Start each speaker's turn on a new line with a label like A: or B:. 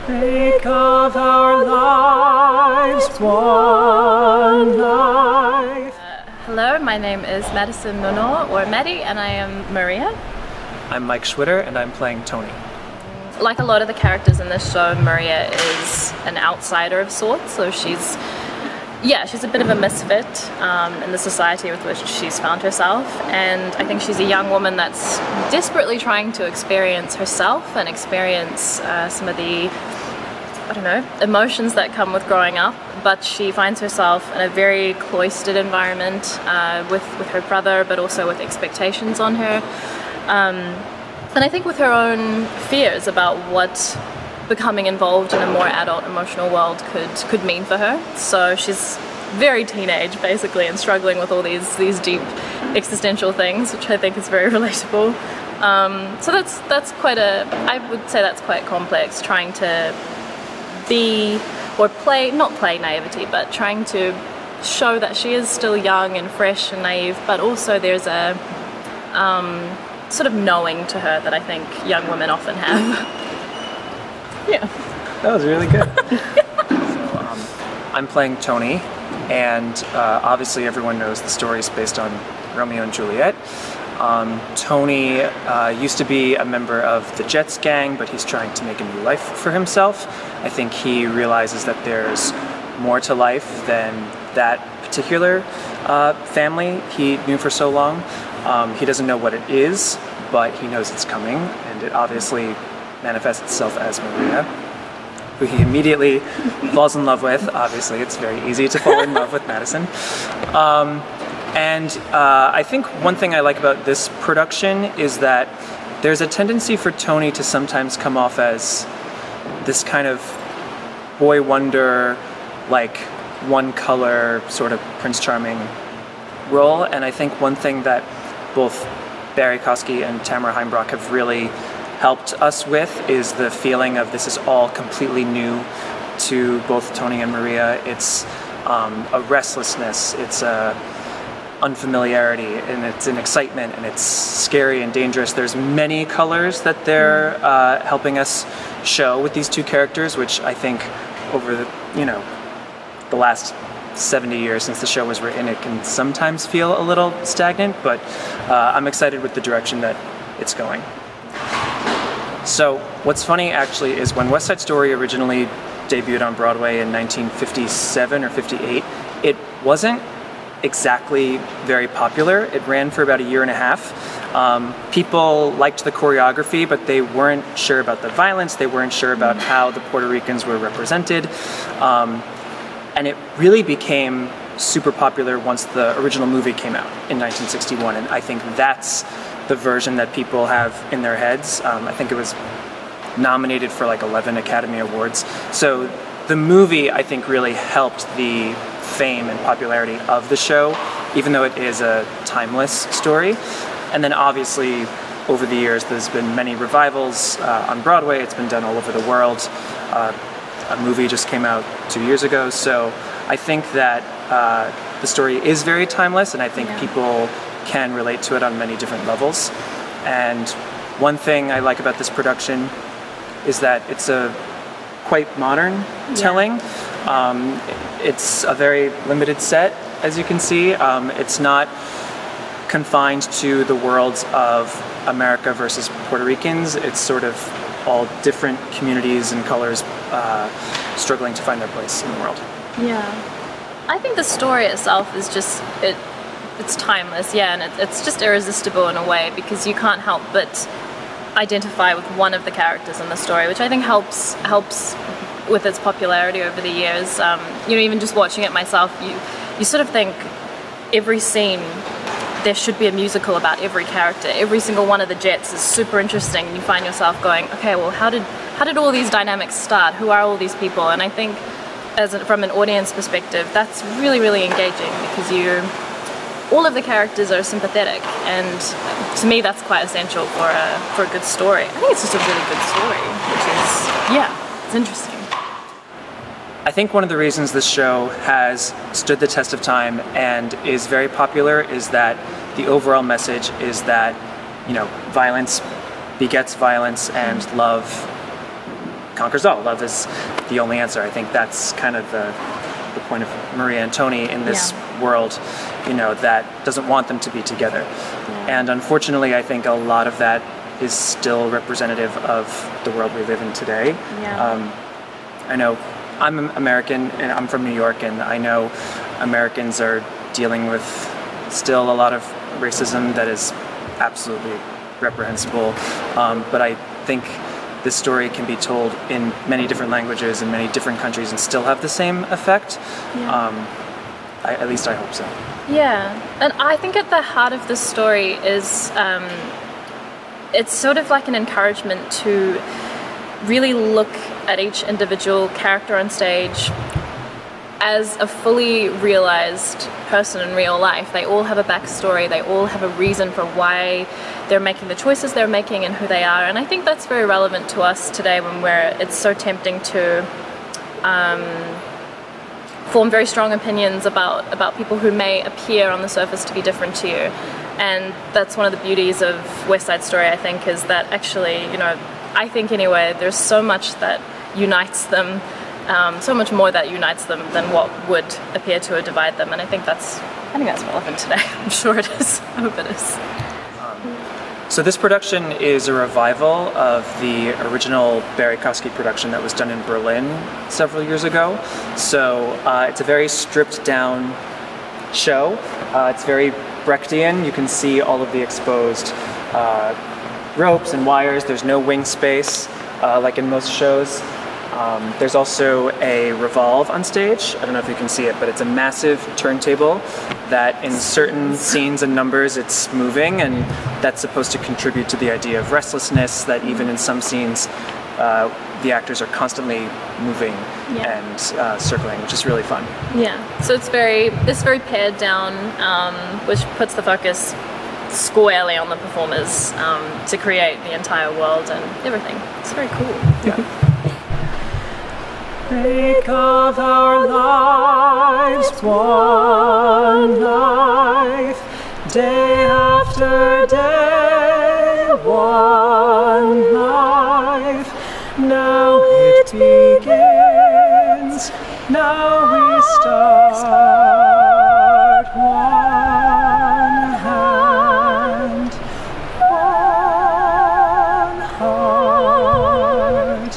A: Make of our lives one life.
B: Hello, my name is Madison Nonoa, or Maddie, and I am Maria.
C: I'm Mike Schwitter, and I'm playing Tony.
B: Like a lot of the characters in this show, Maria is an outsider of sorts, so she's a bit of a misfit in the society with which she's found herself, and I think she's a young woman that's desperately trying to experience herself and experience some of the, emotions that come with growing up, but she finds herself in a very cloistered environment with her brother, but also with expectations on her. And I think with her own fears about what becoming involved in a more adult emotional world could mean for her. So she's very teenage basically and struggling with all these deep existential things, which I think is very relatable. So that's quite I would say that's quite complex, trying to be or play, not play naivety, but trying to show that she is still young and fresh and naive, but also there's a sort of knowing to her that I think young women often have. Yeah.
C: That was really good. So, I'm playing Tony, and obviously everyone knows the story's based on Romeo and Juliet. Tony used to be a member of the Jets gang, but he's trying to make a new life for himself. I think he realizes that there's more to life than that particular family he knew for so long. He doesn't know what it is, but he knows it's coming, and it obviously manifests itself as Maria, who he immediately falls in love with. Obviously, it's very easy to fall in love with Madison. I think one thing I like about this production is that there's a tendency for Tony to sometimes come off as this kind of boy wonder, like one color sort of Prince Charming role. And I think one thing that both Barrie Kosky and Tamara Heimbrock have really helped us with is the feeling of this is all completely new to both Tony and Maria. It's a restlessness, it's a unfamiliarity, and it's an excitement, and it's scary and dangerous. There's many colors that they're helping us show with these two characters, which I think over the last 70 years since the show was written, it can sometimes feel a little stagnant, but I'm excited with the direction that it's going. So what's funny actually is when West Side Story originally debuted on Broadway in 1957 or 58, it wasn't exactly very popular. It ran for about a year and a half. People liked the choreography, but they weren't sure about the violence, they weren't sure about how the Puerto Ricans were represented. And it really became super popular once the original movie came out in 1961, and I think that's the version that people have in their heads. I think it was nominated for like 11 Academy Awards. So the movie, I think, really helped the fame and popularity of the show, even though it is a timeless story. And then obviously, over the years, there's been many revivals on Broadway. It's been done all over the world. A movie just came out 2 years ago, so I think that the story is very timeless, and I think people can relate to it on many different levels. And one thing I like about this production is that it's a quite modern telling. It's a very limited set, as you can see. It's not confined to the worlds of America versus Puerto Ricans. It's sort of all different communities and colors struggling to find their place in the world.
B: Yeah. I think the story itself is just, it's timeless, and it's just irresistible in a way, because you can't help but identify with one of the characters in the story, which I think helps with its popularity over the years. Even just watching it myself, you sort of think every scene there should be a musical about every character. Every single one of the Jets is super interesting, and you find yourself going, okay, well, how did all these dynamics start? Who are all these people? And I think from an audience perspective, that's really, really engaging, because all of the characters are sympathetic, and to me that's quite essential for a good story. I think it's just a really good story, which is, it's interesting.
C: I think one of the reasons this show has stood the test of time and is very popular is that the overall message is that, violence begets violence, and love conquers all. Love is the only answer. I think that's kind of the point of Maria and Tony in this world, you know, that doesn't want them to be together. And unfortunately, I think a lot of that is still representative of the world we live in today. I know I'm American and I'm from New York, and I know Americans are dealing with still a lot of racism that is absolutely reprehensible, but I think this story can be told in many different languages in many different countries and still have the same effect. At least I hope so. Yeah,
B: and I think at the heart of this story is it's sort of like an encouragement to really look at each individual character on stage as a fully realized person in real life. They all have a backstory, they all have a reason for why they're making the choices they're making and who they are, and I think that's very relevant to us today when it's so tempting to form very strong opinions about people who may appear on the surface to be different to you. And that's one of the beauties of West Side Story, I think, is that actually, you know, I think anyway, there's so much that unites them, so much more that unites them than what would appear to divide them, and I think that's relevant today. I'm sure it is. I hope it is.
C: So this production is a revival of the original Barrie Kosky production that was done in Berlin several years ago. So it's a very stripped down show. It's very Brechtian. You can see all of the exposed ropes and wires. There's no wing space like in most shows. There's also a revolve on stage. I don't know if you can see it, but it's a massive turntable that in certain scenes and numbers it's moving, and that's supposed to contribute to the idea of restlessness, that even in some scenes the actors are constantly moving and circling, which is really fun.
B: Yeah, so it's very pared down, which puts the focus squarely on the performers to create the entire world and everything. It's very cool.
C: Yeah.
A: Make of our lives one life, day after day, one life. Now it begins, now we start. One hand, one heart.